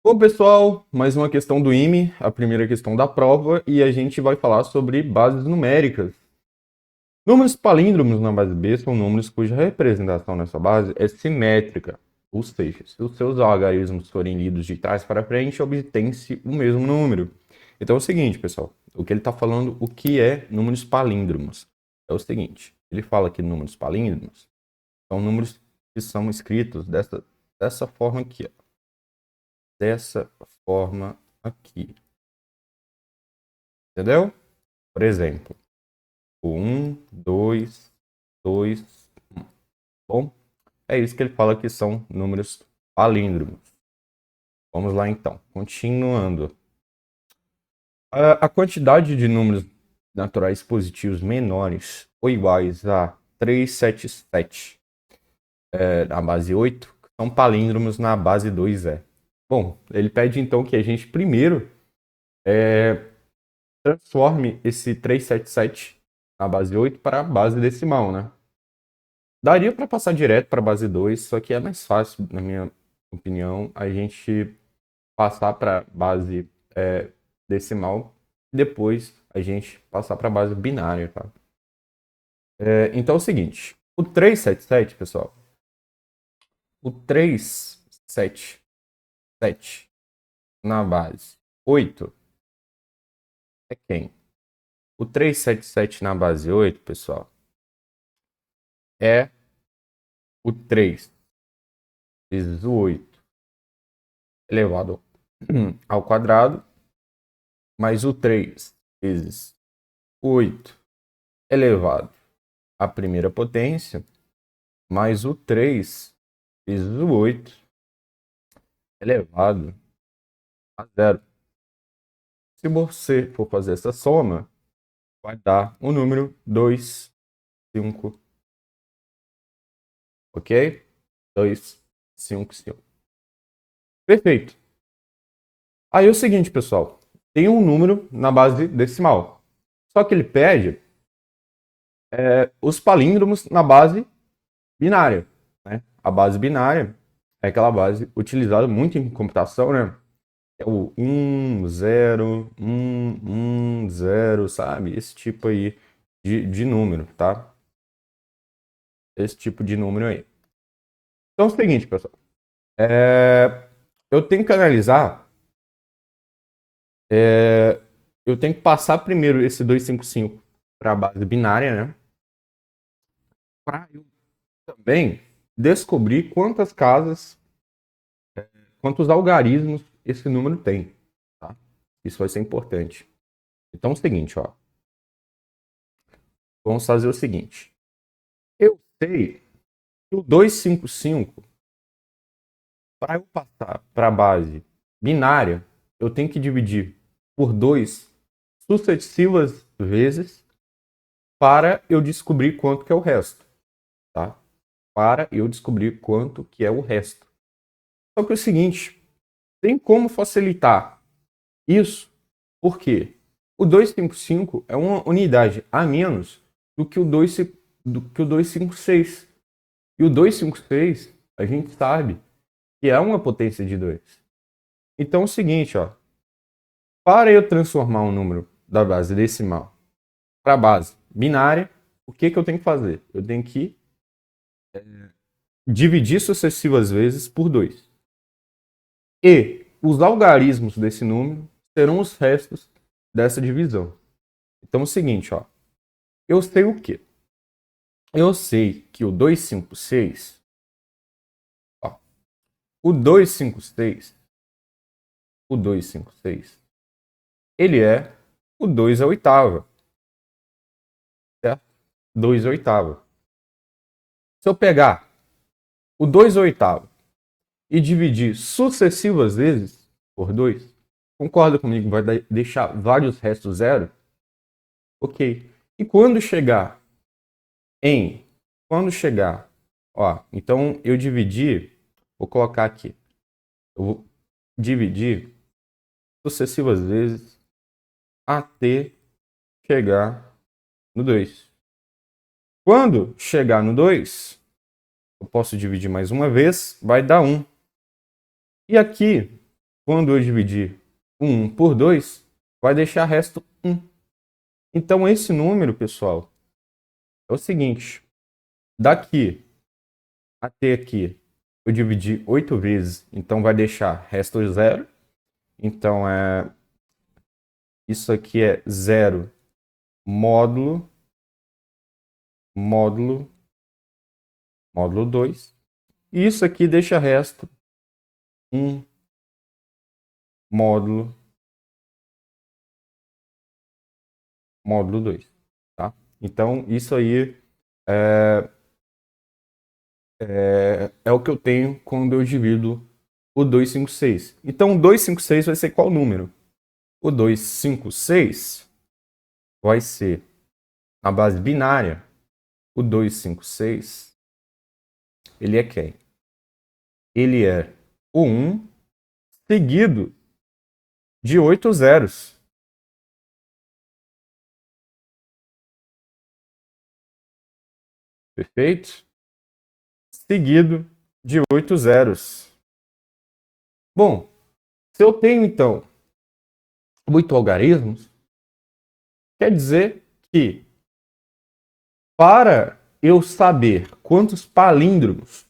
Bom, pessoal, mais uma questão do IME, a primeira questão da prova, e a gente vai falar sobre bases numéricas. Números palíndromos na base B são números cuja representação nessa base é simétrica, ou seja, se os seus algarismos forem lidos de trás para frente, obtém-se o mesmo número. Então é o seguinte, pessoal, o que ele está falando, o que é números palíndromos? É o seguinte, ele fala que números palíndromos são números que são escritos dessa forma aqui, ó. Dessa forma aqui. Entendeu? Por exemplo, o 1, 2, 2, 1. Bom, é isso que ele fala que são números palíndromos. Vamos lá então, continuando. A quantidade de números naturais positivos menores ou iguais a 377 na base 8 são palíndromos na base 2E. Bom, ele pede então que a gente primeiro transforme esse 377 na base 8 para a base decimal, né? Daria para passar direto para a base 2, só que é mais fácil, na minha opinião, a gente passar para a base decimal e depois a gente passar para a base binária, tá? Então é o seguinte, o 377, pessoal, o 377 na base 8 é quem? O 377 na base 8, pessoal, é o 3 vezes o 8 elevado ao quadrado, mais o 3 vezes o 8 elevado à primeira potência, mais o 3 vezes o 8 elevado a zero. Se você for fazer essa soma, vai dar o número 2, 5, ok? 2, 5, 5. Perfeito. Aí é o seguinte, pessoal. Tem um número na base decimal. Só que ele pede os palíndromos na base binária, né? A base binária é aquela base utilizada muito em computação, né? É o 1, 0, 1, 1, 0, sabe? Esse tipo aí de número, tá? Esse tipo de número aí. Então é o seguinte, pessoal. Eu tenho que analisar. Eu tenho que passar primeiro esse 255 para a base binária, né? Para eu também descobrir quantas casas, quantos algarismos esse número tem, tá? Isso vai ser importante. Então é o seguinte, ó. Vamos fazer o seguinte. Eu sei que o 255, para eu passar para a base binária, eu tenho que dividir por 2 sucessivas vezes para eu descobrir quanto que é o resto, tá? Para eu descobrir quanto que é o resto. Só que é o seguinte, tem como facilitar isso, porque o 255 é uma unidade a menos do que o 256. E o 256, a gente sabe que é uma potência de 2. Então é o seguinte, ó, para eu transformar um número da base decimal para a base binária, o que eu tenho que fazer? Eu tenho que dividir sucessivas vezes por 2. E os algarismos desse número serão os restos dessa divisão. Então é o seguinte, ó, eu sei o quê? Eu sei que o 256, ó, o 256, o 256, ele é o 2 à oitava, certo? 2 à oitava. Se eu pegar o 2 à oitava e dividir sucessivas vezes por 2, concorda comigo? Vai deixar vários restos zero? Ok. E em, quando chegar, ó, então eu dividi, vou colocar aqui, eu vou dividir sucessivas vezes até chegar no 2. Quando chegar no 2, eu posso dividir mais uma vez, vai dar 1. E aqui, quando eu dividir o 1 por 2, vai deixar resto 1. Então, esse número, pessoal, é o seguinte. Daqui até aqui, eu dividi 8 vezes, então vai deixar resto 0. Então, isso aqui é 0 módulo 2. E isso aqui deixa resto 1 módulo 2. Tá? Então, isso aí é o que eu tenho quando eu divido o 256. Então, o 256 vai ser qual número? O 256 vai ser na base binária. O 256, ele é quem? Ele é o 1 seguido de 8 zeros. Perfeito? Seguido de 8 zeros. Bom, se eu tenho, então, 8 algarismos, quer dizer que para eu saber quantos palíndromos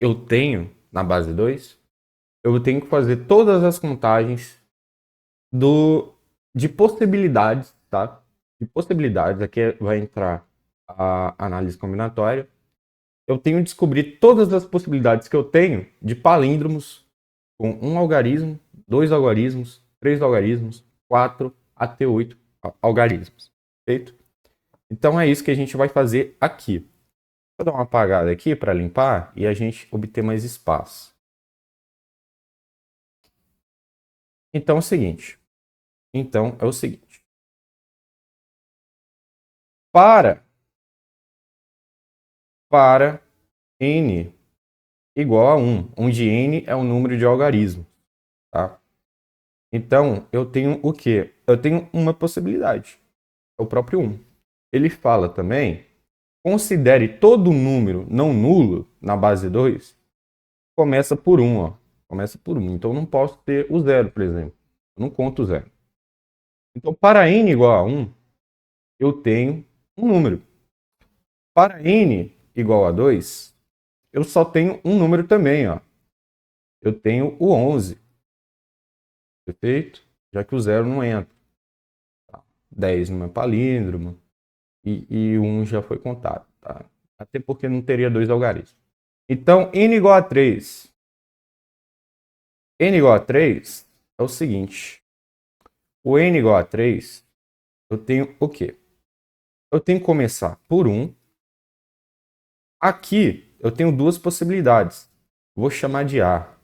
eu tenho na base 2, eu tenho que fazer todas as contagens de possibilidades, tá? De possibilidades, aqui vai entrar a análise combinatória. Eu tenho que descobrir todas as possibilidades que eu tenho de palíndromos com um algarismo, 2 algarismos, 3 algarismos, 4 até 8 algarismos. Feito? Então é isso que a gente vai fazer aqui. Vou dar uma apagada aqui para limpar e a gente obter mais espaço. Então é o seguinte. Para n igual a 1, onde n é o número de algarismos, tá? Então, eu tenho o quê? Eu tenho uma possibilidade. É o próprio 1. Ele fala também, considere todo número não nulo na base 2, começa por 1, ó. Começa por 1. Então, eu não posso ter o 0, por exemplo. Eu não conto o 0. Então, para n igual a 1, eu tenho um número. Para n igual a 2, eu só tenho um número também, ó. Eu tenho o 11. Perfeito? Já que o 0 não entra. 10 não é palíndromo. E 1 já foi contado. Tá? Até porque não teria 2 algarismos. Então, n igual a 3. N igual a 3 é o seguinte. O n igual a 3, eu tenho o quê? Eu tenho que começar por 1. Aqui, eu tenho duas possibilidades. Vou chamar de A.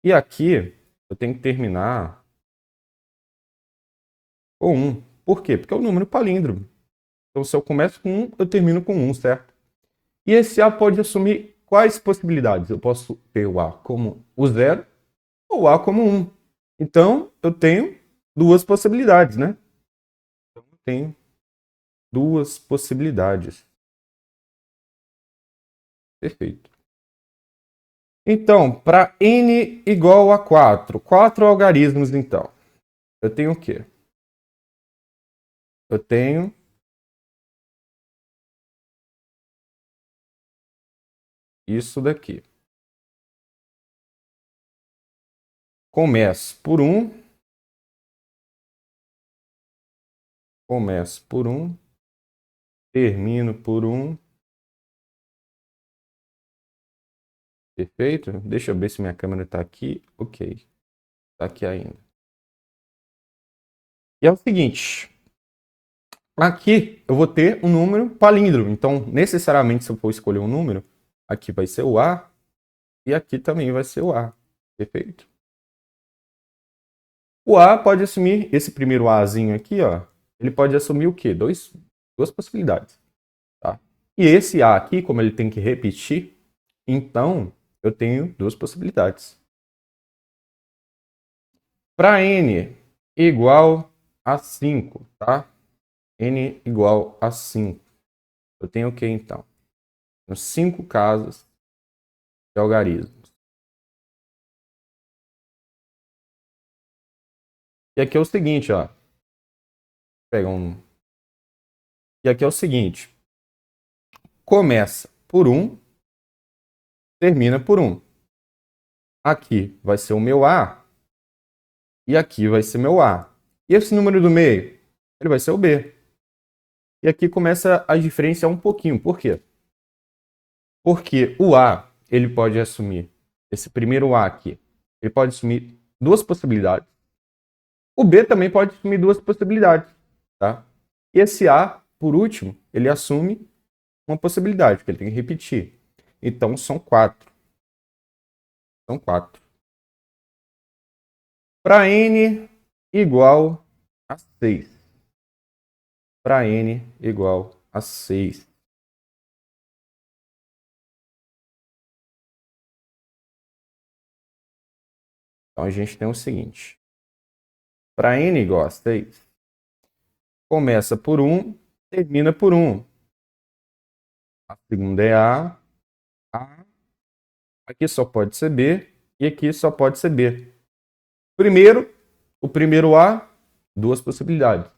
E aqui, eu tenho que terminar com 1. Por quê? Porque é o número palíndromo. Então, se eu começo com 1, eu termino com 1, certo? E esse A pode assumir quais possibilidades? Eu posso ter o A como o 0 ou o A como 1. Então, eu tenho duas possibilidades, né? Então, eu tenho duas possibilidades. Perfeito. Então, para n igual a 4, 4 algarismos, então, eu tenho o quê? Eu tenho isso daqui. Começo por 1. Começo por 1. Termino por 1. Perfeito? Deixa eu ver se minha câmera está aqui. Ok. Está aqui ainda. E é o seguinte. Aqui eu vou ter um número palíndromo. Então, necessariamente, se eu for escolher um número, aqui vai ser o A e aqui também vai ser o A. Perfeito? O A pode assumir, esse primeiro Azinho aqui, ó, ele pode assumir o quê? Duas possibilidades. Tá? E esse A aqui, como ele tem que repetir, então eu tenho duas possibilidades. Para n igual a 5, tá? N igual a 5. Eu tenho o que então? Tenho 5 casos de algarismos. E aqui é o seguinte, ó. Pega um. E aqui é o seguinte. Começa por 1, termina por 1. Aqui vai ser o meu A e aqui vai ser meu A. E esse número do meio? Ele vai ser o B. E aqui começa a diferenciar um pouquinho. Por quê? Porque o A, ele pode assumir, esse primeiro A aqui, ele pode assumir duas possibilidades. O B também pode assumir duas possibilidades, tá? E esse A, por último, ele assume uma possibilidade, que ele tem que repetir. Então, são 4. São 4. Para N igual a 6. Para N igual a 6. Então, a gente tem o seguinte. Para N igual a 6, começa por 1, termina por 1. A segunda é A. Aqui só pode ser B. E aqui só pode ser B. O primeiro A, duas possibilidades.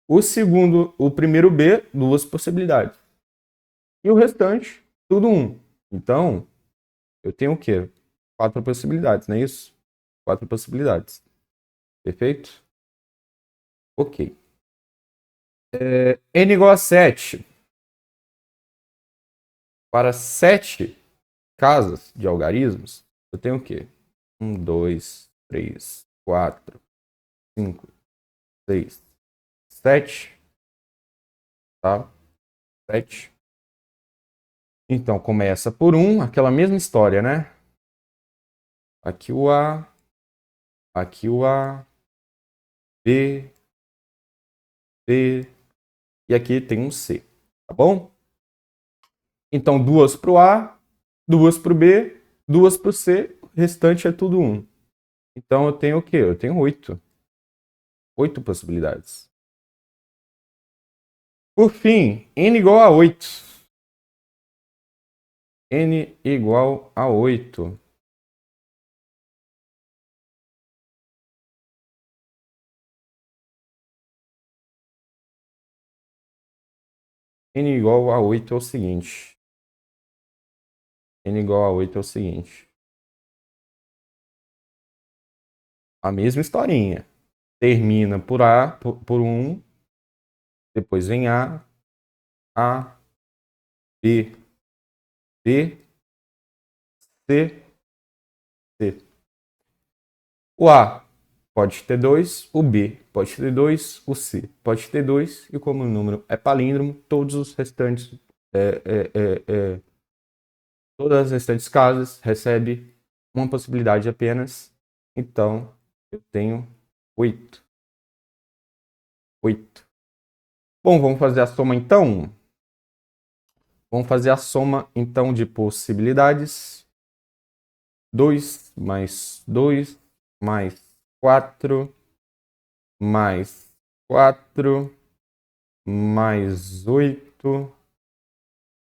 O primeiro B, duas possibilidades. E o restante, tudo 1. Então, eu tenho o quê? 4 possibilidades, não é isso? 4 possibilidades. Perfeito? Ok. N igual a 7. Para 7 casas de algarismos, eu tenho o quê? 1, 2, 3, 4, 5, 6, 7. Tá? 7. Então, começa por 1, aquela mesma história, né? Aqui o A, aqui o A, B, B, e aqui tem um C, tá bom? Então, 2 para o A, 2 para o B, 2 para o C, o restante é tudo 1. Então, eu tenho o quê? Eu tenho 8. 8 possibilidades. Por fim, N igual a 8. N igual a 8. N igual a 8 é o seguinte. N igual a 8 é o seguinte. A mesma historinha. Termina por A, por 1. Depois vem A, B, B, C, C. O A pode ter 2, o B pode ter 2, o C pode ter 2, e como o número é palíndromo, todos os restantes, todas as restantes casas recebem uma possibilidade apenas. Então, eu tenho 8. 8. Bom, vamos fazer a soma então? Vamos fazer a soma então de possibilidades. 2 mais 2 mais 4 mais 4 mais 8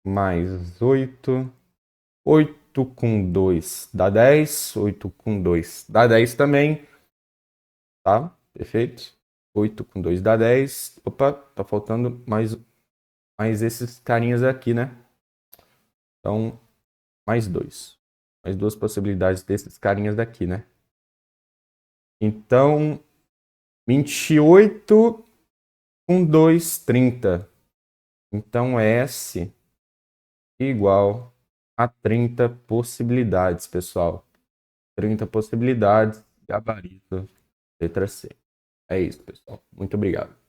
mais 8. 8 com 2 dá 10. 8 com 2 dá 10 também. Tá? Perfeito? 8 com 2 dá 10. Opa, tá faltando mais esses carinhas aqui, né? Então, mais 2. Mais duas possibilidades desses carinhas daqui, né? Então, 28 com 2, 30. Então, S igual a 30 possibilidades, pessoal. 30 possibilidades, gabarito, letra C. É isso, pessoal. Muito obrigado.